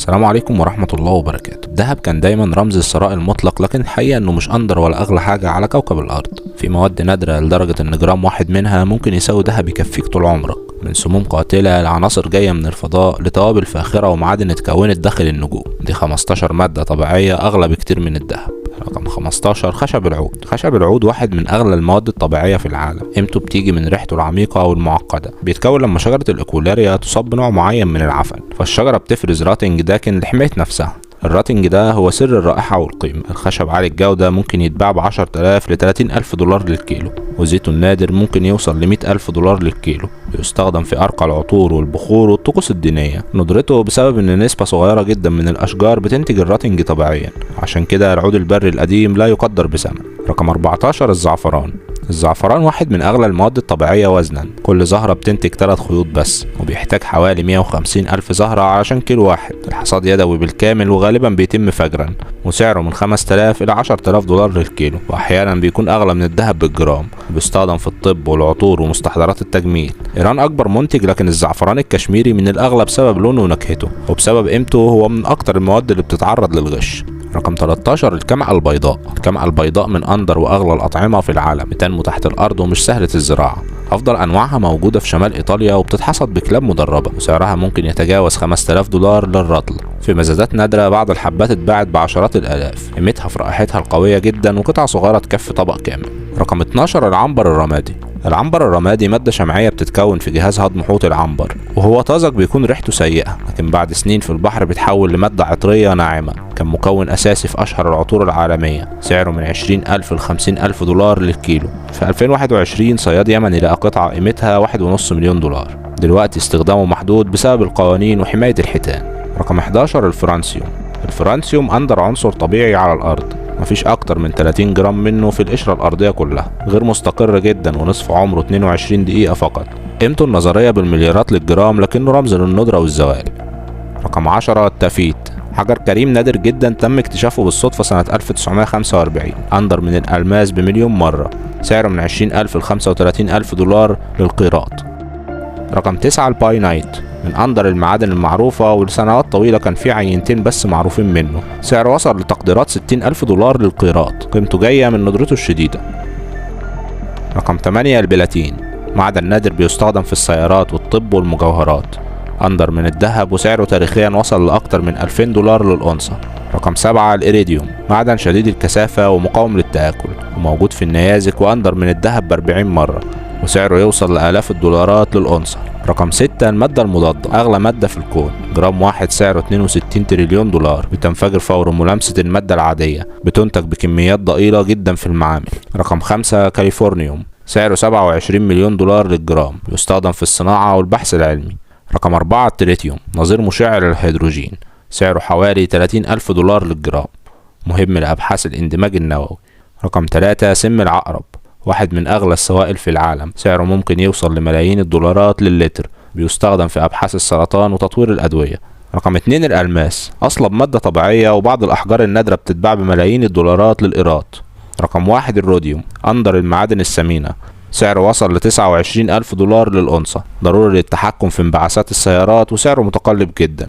السلام عليكم ورحمة الله وبركاته. الذهب كان دايما رمز الثراء المطلق، لكن الحقيقة انه مش اندر ولا اغلى حاجة على كوكب الارض. في مواد نادرة لدرجة ان جرام واحد منها ممكن يساوي ذهب يكفيك طول عمرك، من سموم قاتلة لعناصر جاية من الفضاء لتوابل فاخرة ومعادن اتكونت داخل النجوم. دي 15 مادة طبيعية اغلى بكتير من الذهب. رقم 15 خشب العود. خشب العود واحد من اغلى المواد الطبيعية في العالم. قيمته بتيجي من ريحته العميقة والمعقدة. بيتكون لما شجرة الاكولاريا تصاب بنوع معين من العفن، فالشجرة بتفرز راتنج داكن لحماية نفسها. الراتنج ده هو سر الرائحة والقيمة. الخشب عالي الجودة ممكن يتباع ب10,000 ل 30,000 دولار للكيلو، وزيته النادر ممكن يوصل ل 100,000 دولار للكيلو. بيستخدم في أرقى العطور والبخور والطقوس الدينية. ندرته بسبب إن نسبة صغيرة جدا من الأشجار بتنتج الراتنج طبيعيا، عشان كده العود البري القديم لا يقدر بثمن. رقم 14 الزعفران. الزعفران واحد من أغلى المواد الطبيعية وزنا. كل زهرة بتنتج 3 خيوط بس، وبيحتاج حوالي 150,000 زهرة علشان كيلو واحد. الحصاد يدوي بالكامل وغالبا بيتم فجرا، وسعره من 5,000 إلى 10,000 دولار للكيلو، وأحيانا بيكون أغلى من الذهب بالجرام. بيستخدم في الطب والعطور ومستحضرات التجميل. إيران أكبر منتج، لكن الزعفران الكشميري من الأغلى بسبب لونه ونكهته، وبسبب قيمته هو من أكتر المواد اللي بتتعرض للغش. رقم 13 الكمعة البيضاء. الكمعة البيضاء من أندر وأغلى الأطعمة في العالم، بتنمو تحت الأرض ومش سهلة الزراعة. أفضل أنواعها موجودة في شمال إيطاليا، وبتتحصد بكلاب مدربة، وسعرها ممكن يتجاوز 5,000 دولار للرطل. في مزادات نادرة بعض الحبات اتباعت بعشرات الآلاف. قيمتها في رائحتها القوية جدا، وقطع صغيرة تكفي طبق كامل. رقم 12 العنبر الرمادي. العنبر الرمادي مادة شمعية بتتكون في جهاز هضم حوت العنبر، وهو طازج بيكون ريحته سيئة، لكن بعد سنين في البحر بيتحول لمادة عطرية ناعمة. كان مكون أساسي في أشهر العطور العالمية. سعره من 20,000 ل 50,000 دولار للكيلو. في 2021 صياد يمني لقى قطعة قيمتها 1.5 مليون دولار. دلوقتي استخدامه محدود بسبب القوانين وحماية الحيتان. رقم 11 الفرانسيوم. الفرانسيوم أندر عنصر طبيعي على الأرض. مفيش أكتر من 30 جرام منه في القشرة الأرضية كلها. غير مستقر جدا، ونصف عمره 22 دقيقة فقط. قيمته النظرية بالمليارات للجرام، لكنه رمز للندرة والزوال. رقم 10 التافيت. حجر كريم نادر جدا، تم اكتشافه بالصدفة سنة 1945. أندر من الألماس بمليون مرة. سعره من 20,000 ل 35,000 دولار للقيراط. رقم 9 الباينايت. من أندر المعادن المعروفة، ولسنوات طويلة كان في عينتين بس معروفين منه. سعره وصل لتقديرات 60,000 دولار للقيراط. قيمته جاية من ندرته الشديدة. رقم 8 البلاتين. معدن نادر بيستخدم في السيارات والطب والمجوهرات. أندر من الذهب، وسعره تاريخيا وصل لأكتر من 2000 دولار للأونصة. رقم 7 الإيريديوم. معدن شديد الكثافة ومقاوم للتآكل، وموجود في النيازك، وأندر من الذهب ب40 مرة، وسعره يوصل لآلاف الدولارات للأونصة. رقم 6 المادة المضادة. أغلى مادة في الكون. جرام واحد سعره 62 تريليون دولار. بتنفجر فور ملامسة المادة العادية. بتنتج بكميات ضئيلة جدا في المعامل. رقم 5 كاليفورنيوم. سعره 27 مليون دولار للجرام. يستخدم في الصناعة والبحث العلمي. رقم 4 التريتيوم. نظير مشع للهيدروجين. سعره حوالي 30,000 دولار للجرام. مهم لأبحاث الاندماج النووي. رقم 3 سم العقرب. واحد من أغلى السوائل في العالم. سعره ممكن يوصل لملايين الدولارات للتر. بيستخدم في أبحاث السرطان وتطوير الأدوية. رقم 2 الألماس. أصلب مادة طبيعية، وبعض الأحجار النادرة بتتباع بملايين الدولارات للقيراط. رقم 1 الروديوم. أندر المعادن الثمينة. سعره وصل ل 29,000 دولار للأونصة. ضروري للتحكم في انبعاثات السيارات، وسعره متقلب جدا.